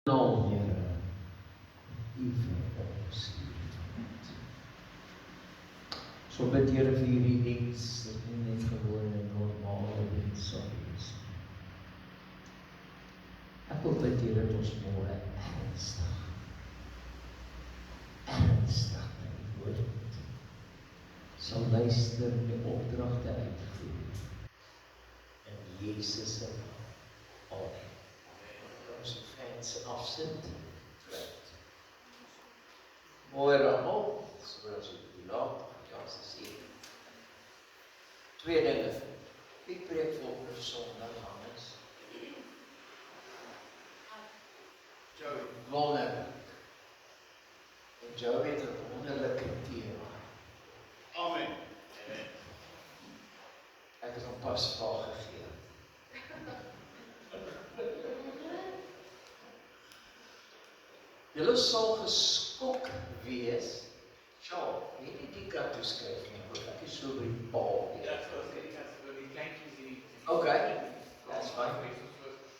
naam, Here, U vir ons liefhet. So bid Here vir hierdie diens, dat nie net gewoon en normale diens sal wees. Ek wil bid Here dat ons môre ernstig na die woord sal luister en die opdragte uitvoer. In Jesus se naam. Amen. Ons fans afsit. Right. Mooi almal, so as jy die laat, ja, sê. Twee dinge. Ek preek volgende Sondag, Hannes. Joey, wonderlik. En Joey het 'n wonderlike tema. Amen. Ek het hom pas vaag gegee. Julle sal geskok wees. Sjoe, weet nie die kat toeskryf nie, want ek is so by die paal. Ja, vir die kleintjies die. Okay, that's fine.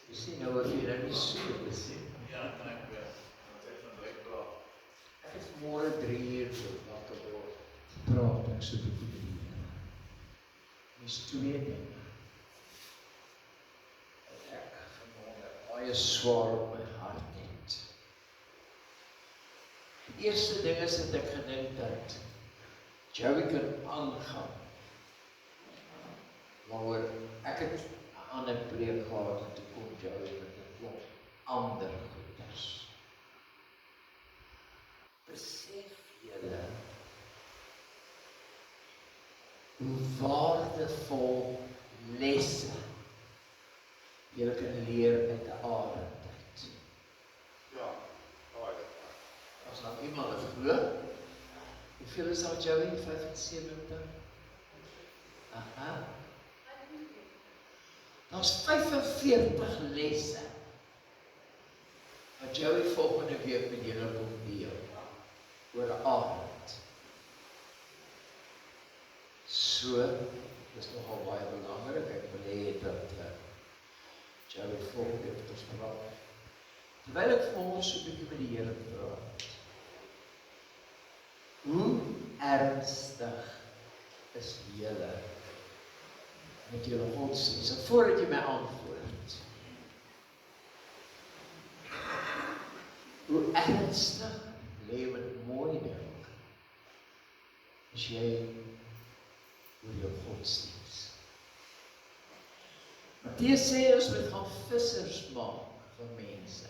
Jy sien nou wat jy dan nie so gesien. Ja, kan ek weer. Want ek van baie klaar. Ek het môre 3 uur so wakker word. Praat ek so 'n bietjie met die Here. Dis twee dinge. Ek vanmôre baie swaar op my hart het. Die eerste ding is dat ek gedink dat Joey kan aangaan. Maar ek het 'n ander preek gehad en toe kom Joey met 'n klomp ander goeders. Besef julle hoe waardevol lesse julle kan leer uit 'n aardtyd. Ja, baie. As nou iemand het glo, hoeveel is al Joey? 75? Aha. Daar's 45 lesse wat Joey volgende week met julle wil deel oor 'n aard. So, dis nogal baie belangrik. Ek wil hê dat Joey volgende week met ons praat. Terwyl ek vir ons so 'n bietjie met die Here praat. Hoe ernstig is julle met julle godsdienst? En voordat jy my antwoord, hoe ernstig lê met mooi dink as jy oor jou godsdienst? Matteus sê ons moet gaan vissers maak van mense.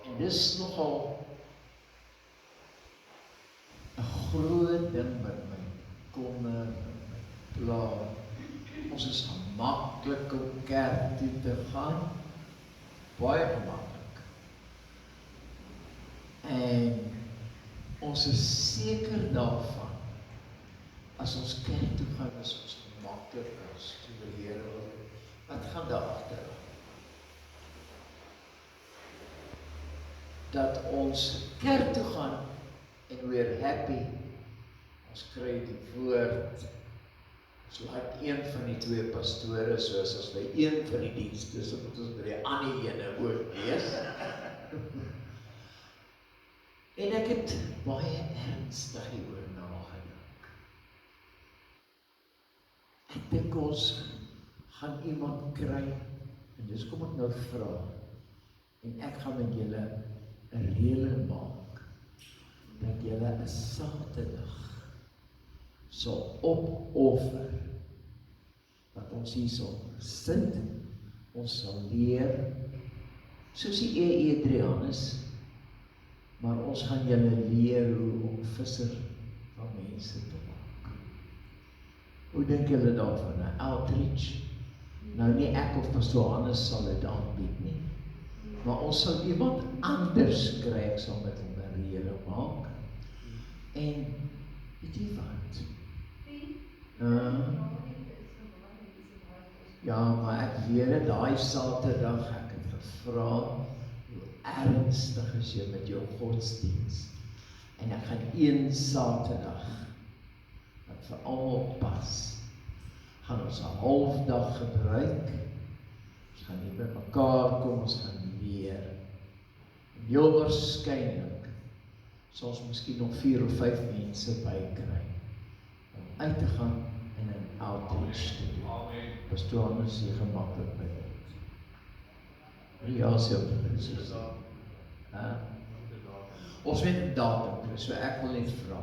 En dis nogal 'n groot ding wat my kommer, my pla. Ons is gemaklik om kerk toe te gaan. Baie gemaklik. En ons is seker daarvan, as ons kerk toe gaan, is ons gemaklik as toe die Here wil. Wat gaan daar agter? Dat ons kerk toe gaan en we're happy. Ons kry die woord. Ons laat een van die twee pastore, soos as by een van die dienste, so moet ons by die ander ene ook wees. En ek het baie ernstig hieroor nagedink. Ek dink ons gaan iemand kry, en dis kom ek nou vra, en ek gaan met julle 'n reëling maak, dat julle 'n Saterdag sal opoffer, dat ons hier sal sit, ons sal leer, soos die Adrianus, maar ons gaan julle leer hoe om visser van mense te maak. Hoe dink julle daarvan? 'n Outreach? Nou nie ek of Pastor Hannes sal dit aanbied nie, maar ons sal iemand anders kry, ek sal met hom 'n reëling maak. En weet jy wat? Ja, maar ek weet daai Saterdag, ek het gevra, hoe ernstig is jy met jou godsdienst? En ek gaan een Saterdag, wat vir almal pas, gaan ons 'n halfdag gebruik, Ons gaan hier by mekaar kom, ons gaan leer. En heel waarskynlik sal ons miskien nog 4 of 5 mense bykry om uit te gaan en 'n outreach te doen. Pastoor Hannes is gemaklik by dit. Ja, sê op die precies. Ons weet 'n datum, so ek wil net vra,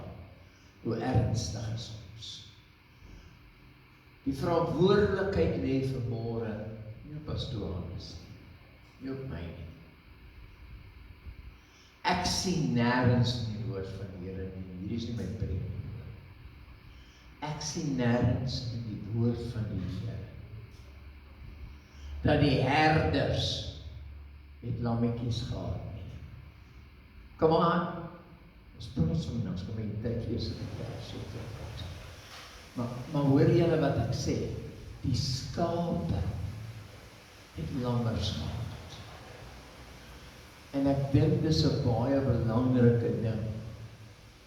hoe ernstig is ons? Die verantwoordelikheid lê vanmôre nie op Pastoor Hannes nie op my nie. Ek sien nêrens in die woord van die Here nie, hierdie is nie my preek nie. Ek sien nêrens in die woord van die Here dat die herders het lammetjies gehad nie. Kom aan, ons praat so nou, ons kom in die tyd lees in die vers, maar hoor julle wat ek sê, die skape het lammers gehad. En ek dink dis 'n baie belangrike ding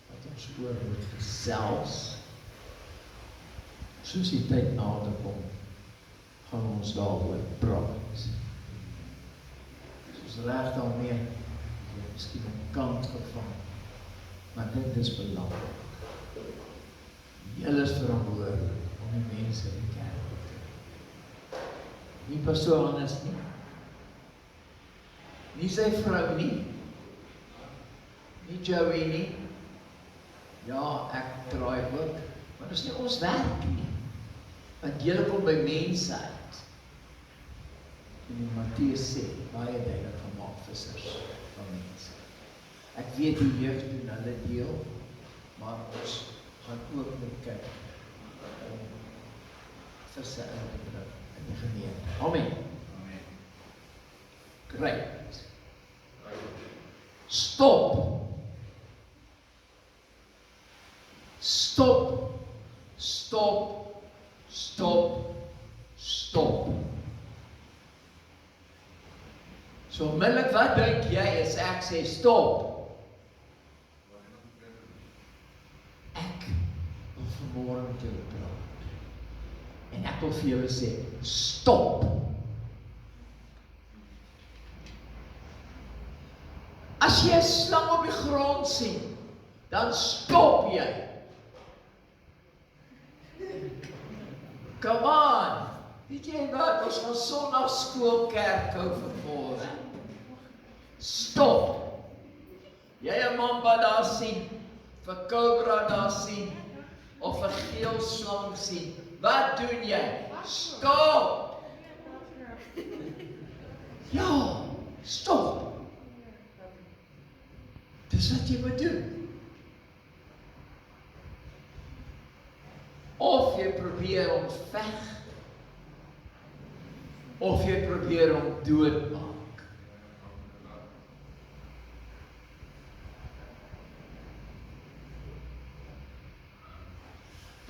wat ons oor moet gesels. Soos die tyd nader kom, gaan ons daaroor praat. Soos reg daarmee, miskien op kant gevang, maar dit is belangrik. Julle is verantwoordelik om die mense in die kerk te kry. Nie Pastoor Hannes nie. Nie sy vrou nie. Nie Joey nie. Ja, ek draai ook. Maar dit is nie ons werk nie. Want julle kom by mense uit. En die Matteus sê, baie duidelik gemaak vissers van mense. Ek weet die jeug doen hulle deel, maar ons gaan ook moet kyk om visse in te bring in die gemeente. Amen. Great. Stop. Stop. Stop. Stop. Stop. So onmiddellik, wat dink jy as ek sê stop? Ek wil vanmôre met julle praat. En ek wil vir julle sê, stop. As jy 'n slang op die grond sien, dan stop jy. Come on. Weet jy wat, ons gaan Sondagskool kerk hou vanmôre. Stop. Jy 'n mamba daar sien, vir cobra daar sien, of 'n geel slang sien. Wat doen jy? Stop. Ja, stop. Dis wat jy moet doen. Of jy probeer om veg, of jy probeer om doodmaak.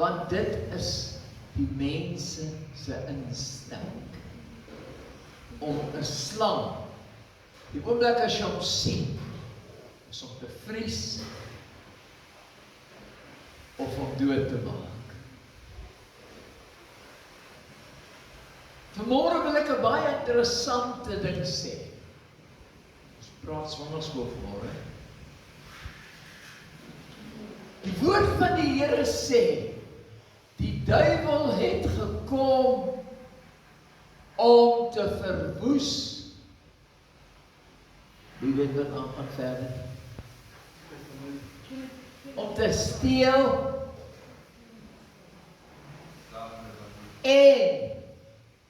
Want dit is die mense se instink om 'n slang, die oomblik as jy hom sien, is om te vries of om dood te maak. Vanmôre wil ek 'n baie interessante ding sê. Ons praat Sondagskool vanmôre. Die woord van die Here sê, die duiwel het gekom om te verwoes. Wie weet wat aangaan verder? Om te steel en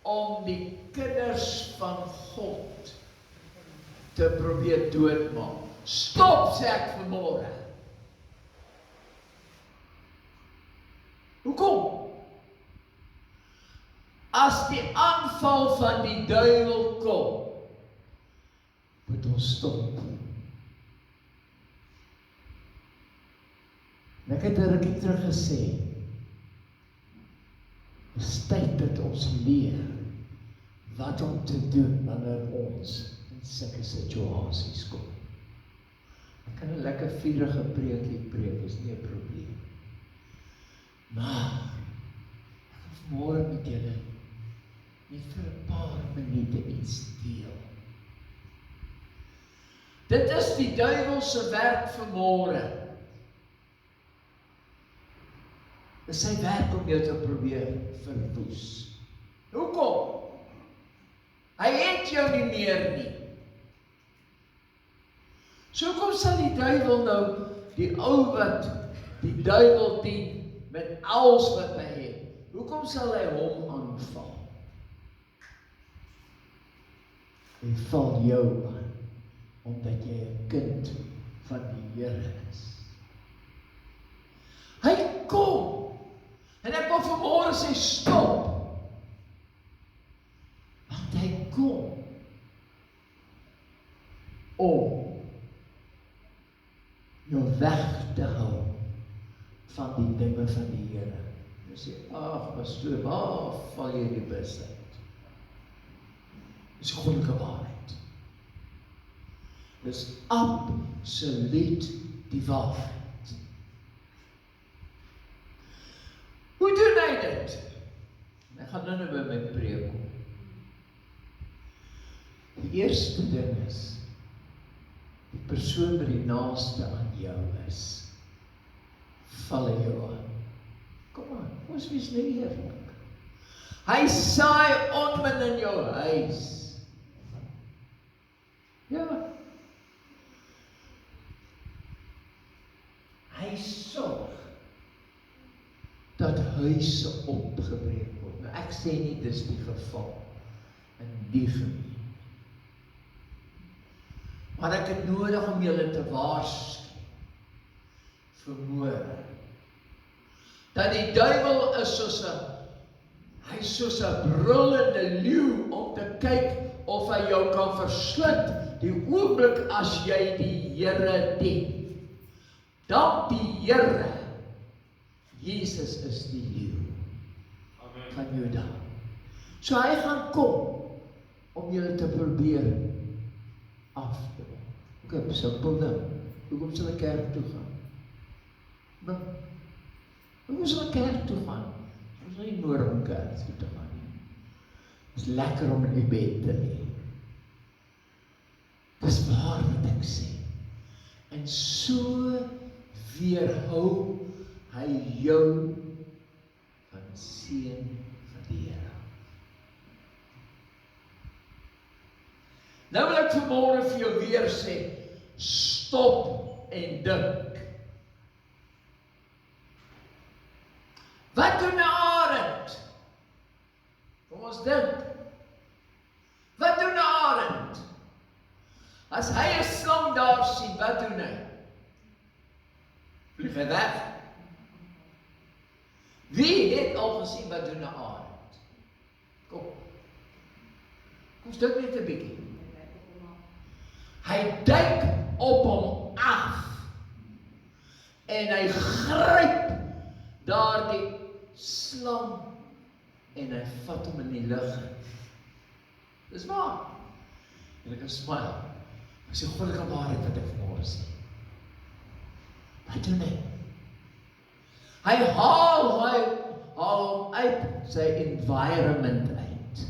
om die kinders van God te probeer doodmaak. Stop, sê ek vanmôre. Hoekom? As die aanval van die duiwel kom, moet ons stop. En ek het 'n rukkie terug gesê, dis tyd dat ons leer wat om te doen wanneer ons in sulke situasies kom. Ek kan 'n lekker vurige preekie preek, is nie 'n probleem. Maar ek wil môre met julle net vir 'n paar minute iets deel. Dit is die duiwel se werk vanmôre. Dit is sy werk om jou te probeer verwoes. Hoekom? Hy het jou nie meer nie. So hoekom sal die duiwel nou, die ou wat die duiwel dien, met alles wat hy het, hoekom sal hy hom aanval? Hy val jou aan, omdat jy 'n kind van die Here is. Hy kom, en ek wil vanmôre sê stop, want hy kom om jou weg te hou van die dinge van die Here. Jy sê, ag, pastoor, waar val jy die bus uit? Dis goddelike waarheid. Dis absoluut die waarheid. Hoe doen hy dit? Ek gaan nou by my preek kom. Die eerste ding is, die persoon wat die naaste aan jou is, val hy jou aan. Kom aan, ons wees nou eerlik. Hy saai onmin in jou huis. Ja. Hy sorg dat huise opgebreek word. Nou ek sê nie dis die geval in die familie. Maar ek het nodig om julle te waarsku vanmôre dat die duiwel is soos 'n brullende leeu om te kyk of hy jou kan verslind die oomblik as jy die Here dien. Dan die Here, Jesus is die leeu van Juda. So hy gaan kom om julle te probeer af te maak. Ok, simpel ding. Hoekom sal ek kerk toe gaan? Nou, hoekom sal ek kerk toe gaan? Ons is nie nodig om kerk toe te gaan nie. Het is lekker om in die bed te lê. Dis waar wat ek sê. En so weerhou hy jou van seën van die Here. Nou wil ek vanmôre vir jou weer sê, stop en dink. Wat doen 'n arend? Kom ons dink. Wat doen 'n arend? As hy 'n slang daar sien, wat doen hy? Vlieg hy weg? Wie het al gesien wat doen 'n arend? Kom. Kom dink net 'n bietjie. Hy duik op hom af en hy gryp daardie slang en hy vat hom in die lug. Dis waar. En ek kan smile. Ek sê goddelike waarheid wat ek vanmôre sê. Wat doen hy? Hy haal hom uit sy environment uit.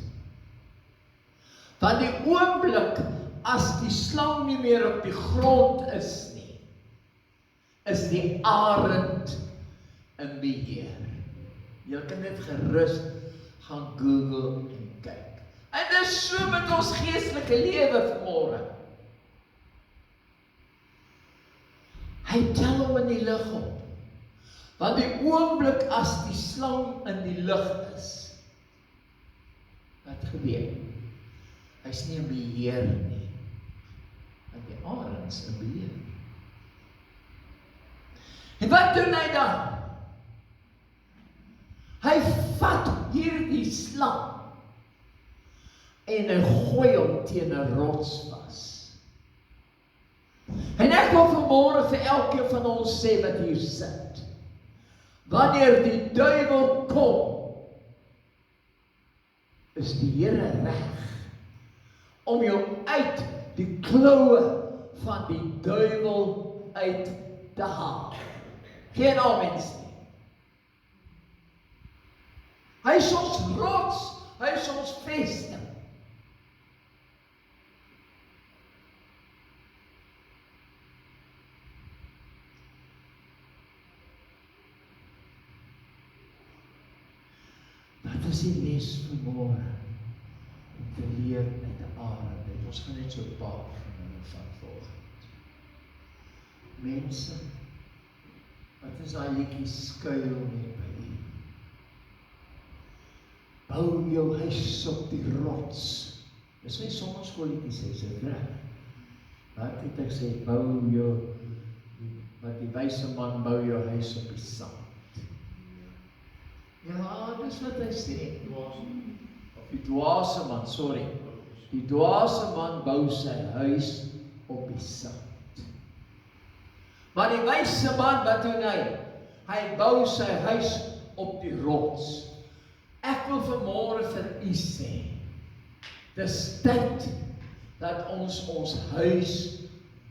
Van die oomblik as die slang nie meer op die grond is nie, is die arend in beheer. Jy kan net gerus gaan Google en kyk. En dis so met ons geestelike lewe vanmôre. Hy tel hom in die lug op. Want die oomblik as die slang in die lug is, wat gebeur? Hy's nie in beheer nie. Want die arend is in beheer. En wat doen hy dan? Hy vat hierdie slang en hy gooi hom teen 'n rots vas. En ek wil vanmôre vir elkeen van ons sê wat hier sit. Wanneer die duiwel kom, is die Here reg om jou uit die kloue van die duiwel uit te haal. Geen amen nie. Hy is ons rots, Hy is ons vesting. Wat is die les vanmôre om te leer met die arend? Ons gaan net so 'n paar van hulle van volgend. Mense, wat is daai liedjie skuil net by U? Bou jou huis op die rots. Dis my sonnaskoolletjie sê, so reg. Wat het ek sê, bou jou, wat die wyse man bou jou huis op die sand. Ja, dis wat hy sê. Die dwaase man, sorry. Die dwaase man bou sy huis op die sand. Maar die wyse man, wat doen hy? Hy bou sy huis op die rots. Ek wil vanmôre vir u sê, dis tyd dat ons huis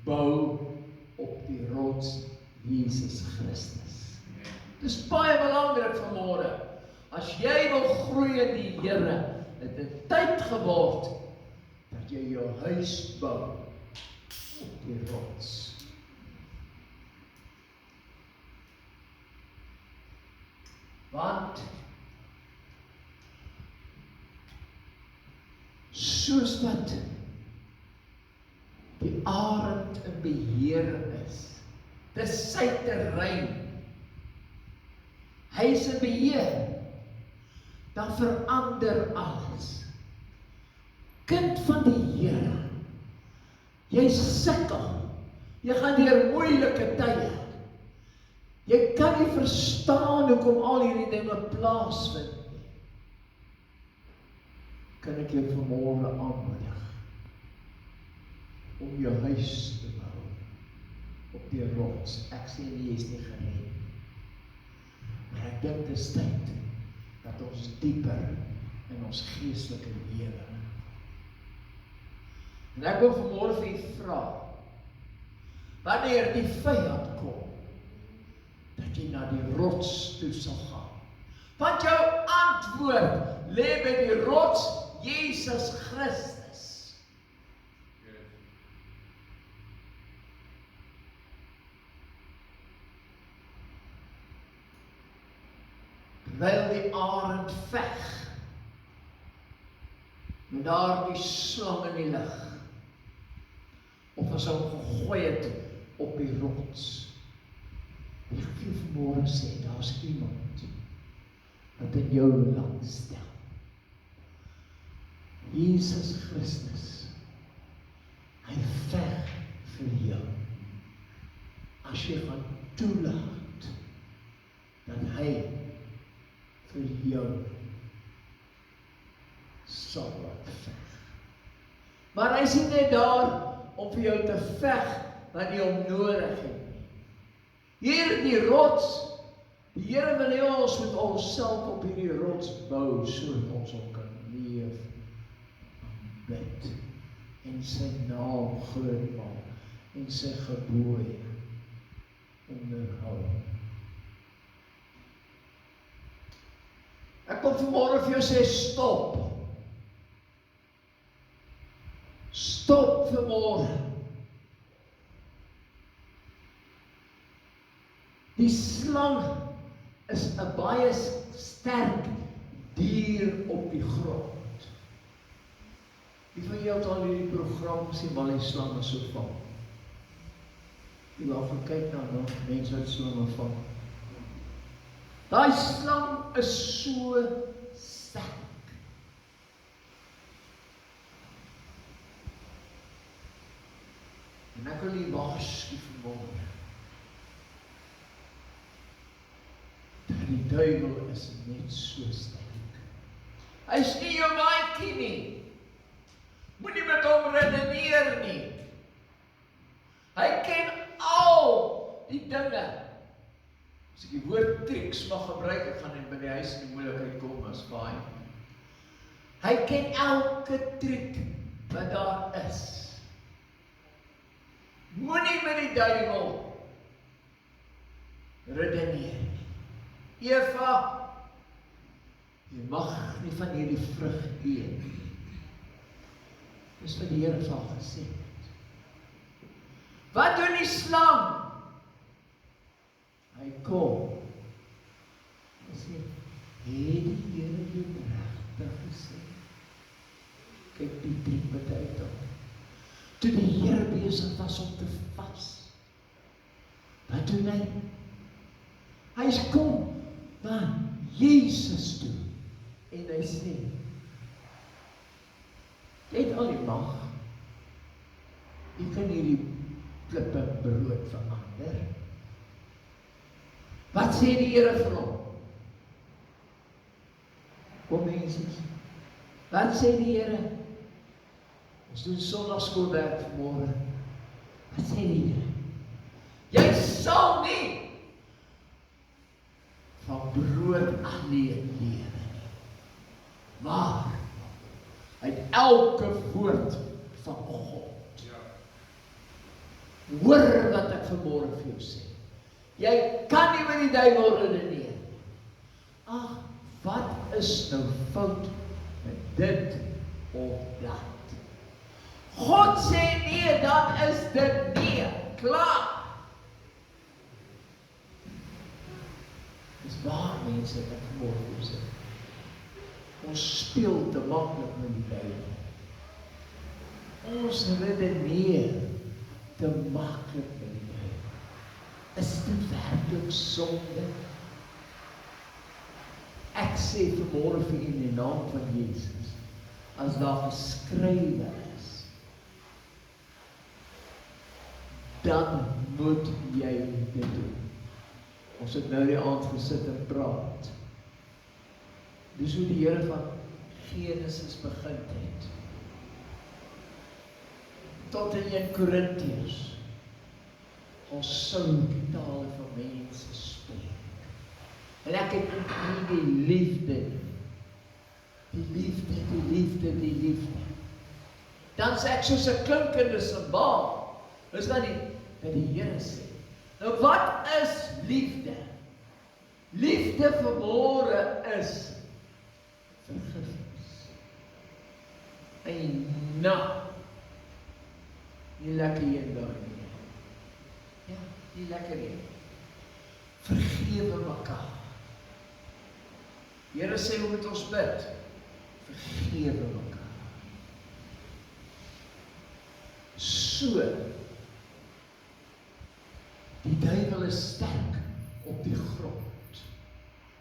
bou op die rots Jesus Christus. Dis baie belangrik vanmôre. As jy wil groei in die Here, het dit tyd geword dat jy jou huis bou op die rots. Want soos wat die arend in beheer is, dis sy terrein, hy is in beheer, dan verander alles. Kind van die Here, jy sukkel, jy gaan deur moeilike tye, jy kan nie verstaan hoekom al hierdie dinge plaasvind nie. Kan ek jou vanmôre aanmoedig om jou huis te bou op die rots. Ek sê nie, jy is nie gered. Maar ek dink dit is tyd dat ons dieper in ons geestelike lewe. En ek wil vanmôre vir u vra, wanneer die vyand kom, dat jy na die rots toe sal gaan. Want jou antwoord lê by die rots, Jesus Christus. Terwyl die arend veg met daardie slang in die lug, of as hy hom gegooi het op die rots. Ek wil vanmôre sê, daar's iemand wat in jou land stel. Jesus Christus, hy veg vir jou. As jy gaan toelaat dat hy vir jou sal laat veg. Maar hy is nie net daar om vir jou te veg wat jy hom nodig het nie. Hier die rots, die Here wil hê ons moet onsself op hierdie rots bou, sodat ons hom kan leef, bid, en sy naam groot maak, en sy gebooie onderhou. Ek kom vanmôre vir jou sê, stop. Stop vanmôre. Die slang is 'n baie sterk dier op die grond. Wie van julle het al hierdie program sien waar die slange so vang? Jy wil gaan kyk na mense wat slange vang. Daai slang is so sterk. En ek wil die waarsku vanmôre. Die duiwel is net so sterk. Hy is nie jou maatjie nie. Moenie met hom redeneer nie. Hy ken al die dinge. As ek die woord triks mag gebruik, ek gaan net by die huis in die moeilikheid kom as baie. Hy ken elke triek wat daar is. Moenie met die duiwel redeneer nie. Eva, jy mag nie van hierdie vrug eet. Dis wat die Here vir haar gesê het. Wat doen die slang? Hy kom. Hy sê, het die Here jou regtig gesê? Kyk die 3 bid uit op. Toe die Here besig was om te vas, wat doen hy? Hy kom na Jesus toe en hy sê, jy het al die mag, jy kan hierdie klippe brood verander. Wat sê die Here vir hom? Kom mensies, wat sê die Here? Ons doen sondagskoolwerk vanmôre. Wat sê die Here? Jy sal nie van brood alleen lewe nie, maar uit elke woord van God. Hoor wat ek vanmôre vir jou sê. Jy kan nie met die duiwel redeneer. Ag, wat is nou fout met dit of dat? God sê nee, dan is dit nee. Klaar. Dis waar mense wat vanmôre sê. Ons speel te maklik met die duiwel. Ons redeneer te maklik met die duiwel. Is dit werklik sonde? Ek sê vanmôre vir u in die naam van Jesus, as daar geskrywe is, dan moet jy dit doen. Ons het nou die aand gesit en praat. Dis hoe die Here van Genesis begin het. Tot in 1 Korintiërs. Ons sou die tale van mense spreek. En ek het nie die liefde. Die liefde, die liefde, die liefde. Dan sê ek soos 'n klinkende simbaal. Dis wat die Here sê. Nou wat is liefde? Liefde vanmôre is vergifnis. En nie lekker een daar nie. Ja, nie lekker een. Vergewe mekaar. Die Here sê, hoe moet ons bid? Vergewe mekaar. So, die duiwel is sterk op die grond,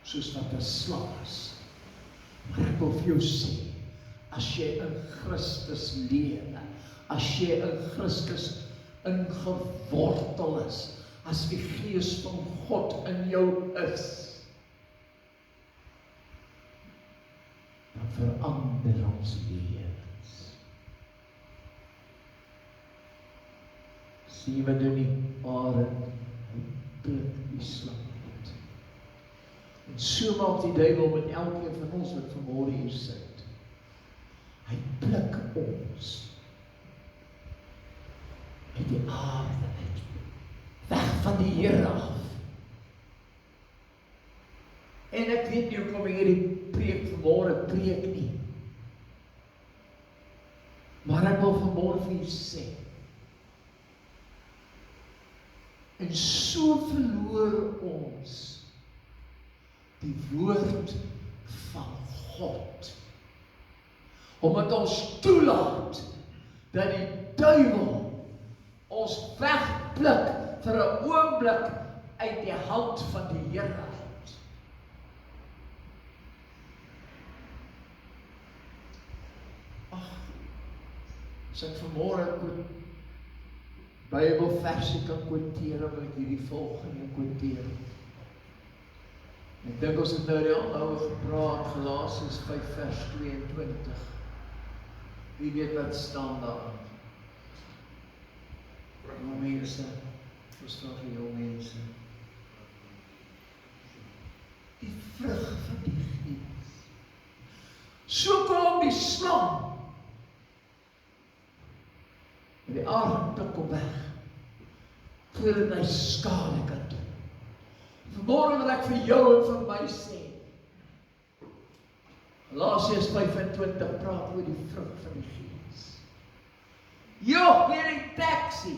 soos wat 'n slang is. Maar ek wil vir jou sê, as jy in Christus lewe, as jy in Christus ingewortel is, as die Gees van God in jou is, dan verander ons lewens. Sien wat doen die arend, hy pluk die slang uit. En so maak die duiwel met elkeen van ons wat vanmôre hier sit. Hy pluk ons uit die aarde uit, weg van die Here af. En ek weet nie hoekom ek hierdie preek vanmôre preek nie. Maar ek wil vanmôre vir u sê, en so verloor ons die woord van God, omdat ons toelaat dat die duiwel ons wegpluk vir 'n oomblik uit die hand van die Here uit. Ag, as ek vanmôre Bybelverse kan quoteer, wil ek hierdie volgende quoteer. Ek dink ons het nou die oue gepraat, Galasiërs 5 vers 22. Wie weet wat staan daar? Jong mense, wat staan vir jong mense? Die vrug van die Gees. So kom die slang. En die arend tik hom weg, voordat hy skade kan doen. Vanmôre wil ek vir jou en vir my sê, Galasiërs 25 praat oor die vrug van die Gees. Jo, hierdie taxi.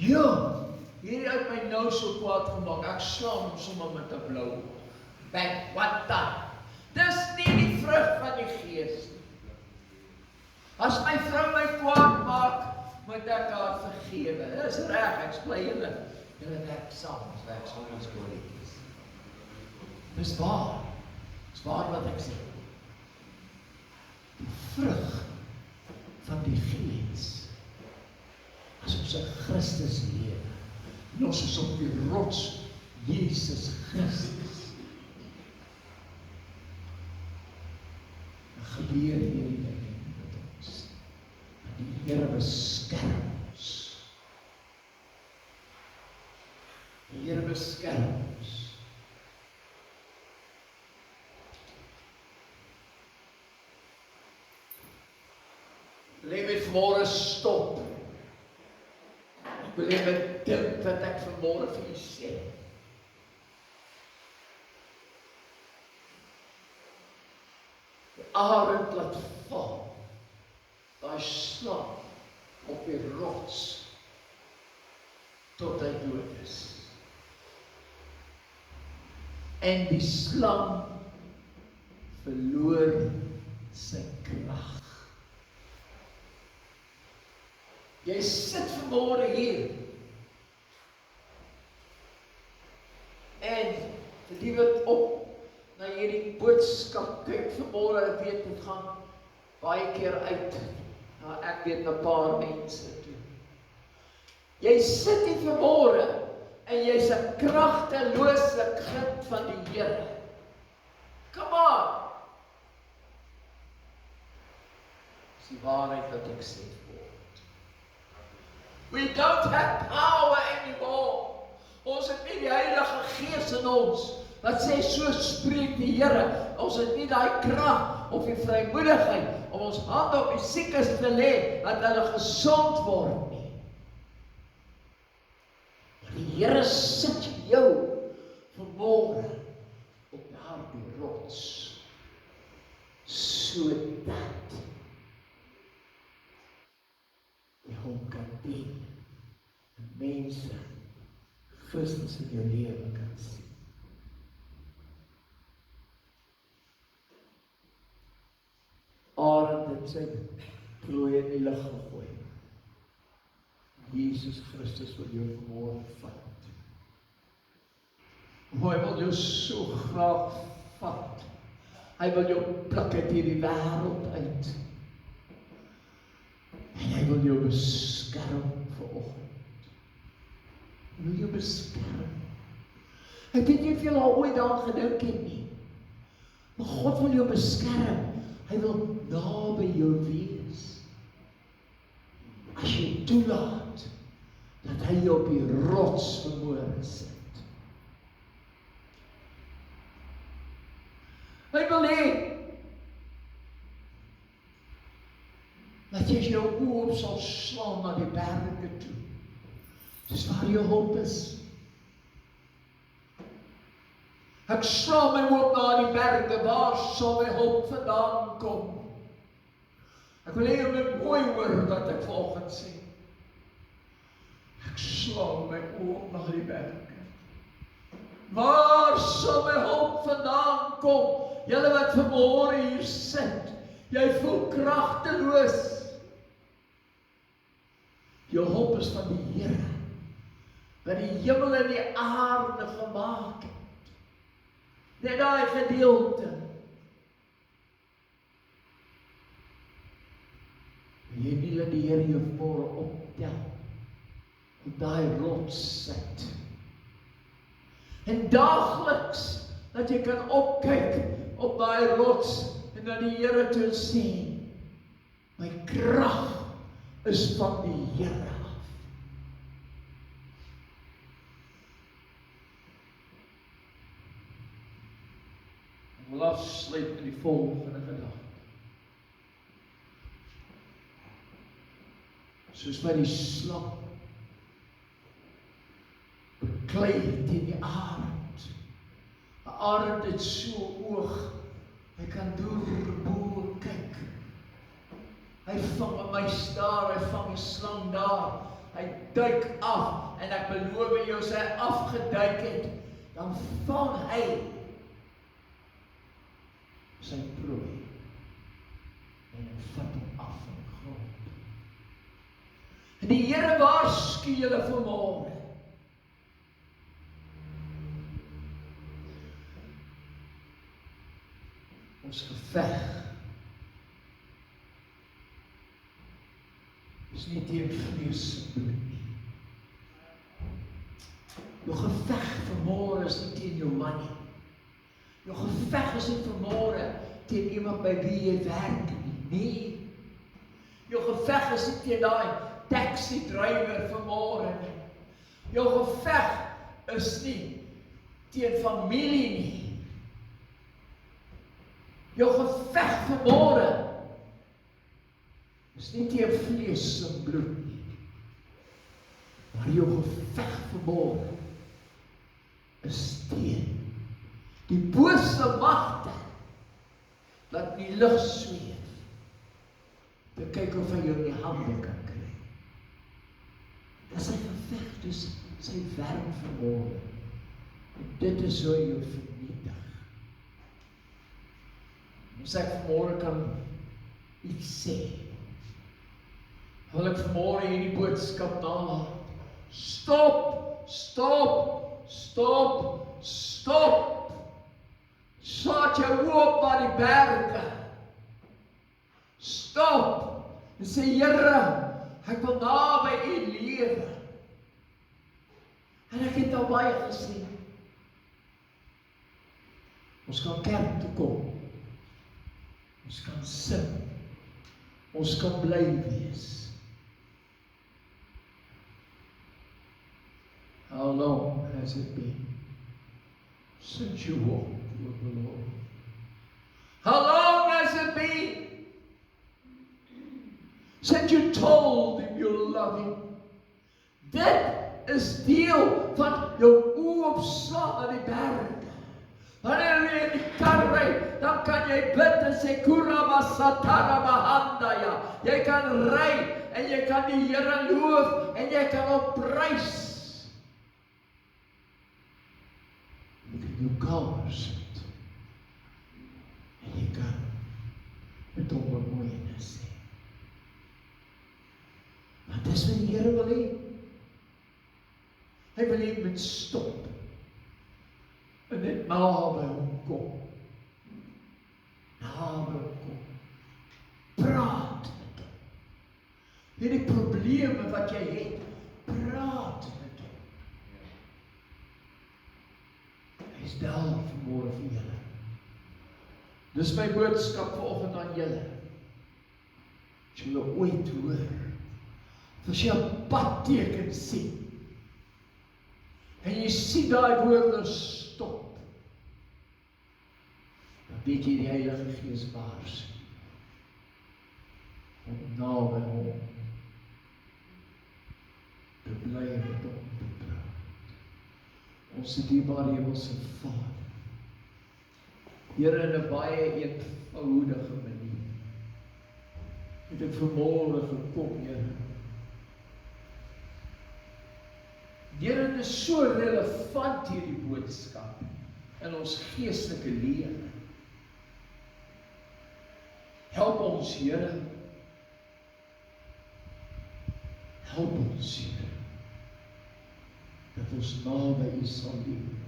Jo, hierdie uit my nou so kwaad gemaak. Ek slaan hom sommer met 'n blou. Bang, wat dan? Dis nie die vrug van die Gees nie. As my vrou my kwaad maak, moet ek haar vergewe. Dis reg, ek bly julle werk saam, ons werk saam as kollegas. Dis waar wat ek sê. Die vrug van die Gees, as ons in Christus lewe, en ons is op die rots, Jesus Christus, dan gebeur hierdie dinge met ons. Die Here beskerm ons. Die Here beskerm ons. Wil jy vanmôre stop? Ek wil jy dink wat ek vanmôre vir u sê. Die arend laat val. Daai slaap op die rots tot hy dood is. En die slang verloor sy krag. Jy sit vanmôre hier. En vir die wat op na hierdie boodskap kyk vanmôre, ek weet dit gaan baie keer uit. Nou, ek weet 'n paar mense toe. Jy sit hier vanmôre en jy's 'n kragtelose kind van die Here. Come on. Dis die waarheid wat ek sê. We don't have power anymore. Ons het nie die Heilige Gees in ons wat sê so spreek die Here. Ons het nie daai krag of die vrymoedigheid om ons hand op die siekes te lê dat hulle gesond word nie. Maar die Here sit jou vanmôre op daardie rots sodat jy hom kan dien. Mense Christus in jou lewe kan sien. Arend het sy prooi in die lug gegooi. Jesus Christus wil jou vanmôre vat. Hy wil jou so graag vat. Hy wil jou pluk uit hierdie wêreld uit. En hy wil jou beskerm vanoggend. Hy wil jou beskerm. Ek weet nie of jy al ooit daaraan gedink het nie. Maar God wil jou beskerm. Hy wil naby jou wees. As jy toelaat dat hy jou op die rots vermoë sit. Hy wil hê dat jy jou oë op sal slaan na die berge toe. Dis waar jou hulp is. Ek slaan my oop na die berge, waar sal my hulp vandaan kom? Ek wil hê jy moet mooi hoor wat ek vanoggend sê. Ek slaan my oop na die berge. Waar sal my hulp vandaan kom? Julle wat vanmôre hier sit, jy voel kragteloos. Jou hulp is van die Here, wat die hemel en die aarde gemaak het. Net daai gedeelte. Jy nie dat die Here jou môre optel, op daai rots sit. En daagliks, dat jy kan opkyk op daai rots, en dat die Here toe sê, my krag is van die Here af. Ek wil afsluit met die volgende gedagte. Soos by die slang, beklei teen die arend. 'n arend het so oog, hy kan deurboor kyk. Hy vang 'n muis daar, hy vang 'n slang daar, hy duik af, en ek beloof jou, as hy afgeduik het, dan vang hy sy prooi, en hy vat hom af van die grond. En die Here waarsku julle vanmôre, ons geveg is nie teen vlees en bloed nie. Jou geveg vanmôre is nie teen jou man nie. Jou geveg is nie vanmôre teen iemand by wie jy werk nie. Nee. Jou geveg is nie teen daai taxi-drywer vanmôre nie. Jou geveg is nie teen familie nie. Jou geveg vanmôre is nie teen vlees en bloed nie. Maar jou geveg vanmôre is teen die bose magte wat in die lug sweef, te kyk of hy jou in die hande kan kry. Dis sy geveg, dis sy werk vanmôre. En dit is hoe hy jou vernietig. As ek vanmôre kan iets sê, wil ek vanmôre hierdie boodskap nalat. Stop, stop, stop, stop. Slaat jou oop na die berge. Stop. En sê, Here, ek wil naby U lewe. En ek het al baie gesien. Ons kan kerk toe kom. Ons kan sing. Ons kan bly wees. How long has it been since you walked with the Lord? How long has it been since you told Him you love Him? Dit is deel van jou oopslaan aan die berge. Wanneer jy in die kar ry, dan kan jy bid en sê, Kuraba Satara Mahandaya. Jy kan ry en jy kan die Here loof en jy kan hom prys. Jou kamer sit en jy kan met hom bemoeienis sê. Want dis wat die Here wil hê. Hy wil hê jy moet stop en net naby hom kom. Naby hom kom. Praat met hom. Hierdie probleme wat jy het, praat met hom. Hy is daar vanmôre vir julle. Dis my boodskap vanoggend aan julle. As julle ooit hoor, as jy 'n padteken sien, en jy sien daai woorde stop, dan weet jy die Heilige Gees waarsku om naby hom te bly en met hom te praat. Ons dierbare Hemelse Vader, Here, in 'n baie eenvoudige manier het ek vanmôre gekom, Here. Here, dit is so relevant hierdie boodskap in ons geestelike lewe. Help ons, Here. Help ons, Here, dat ons naby U sal lewe.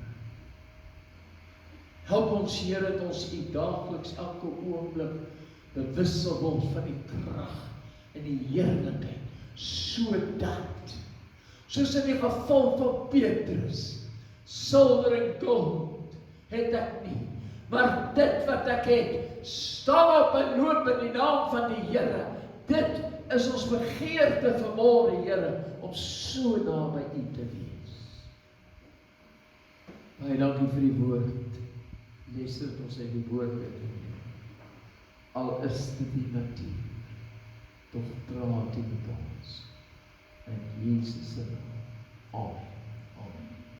Help ons, Here, dat ons U daagliks elke oomblik bewus sal word van die krag en die heerlikheid, sodat, soos in die geval van Petrus, silwer en goud het ek nie, maar dit wat ek het, staan op en loop in die naam van die Here. Dit is ons begeerte vanmôre, Here, om so naby U te wees. Baie dankie vir die woord. Lees dit ons uit die woord uit. Al is dit die natuur, tog praat U met ons. In Jesus se naam. Amen.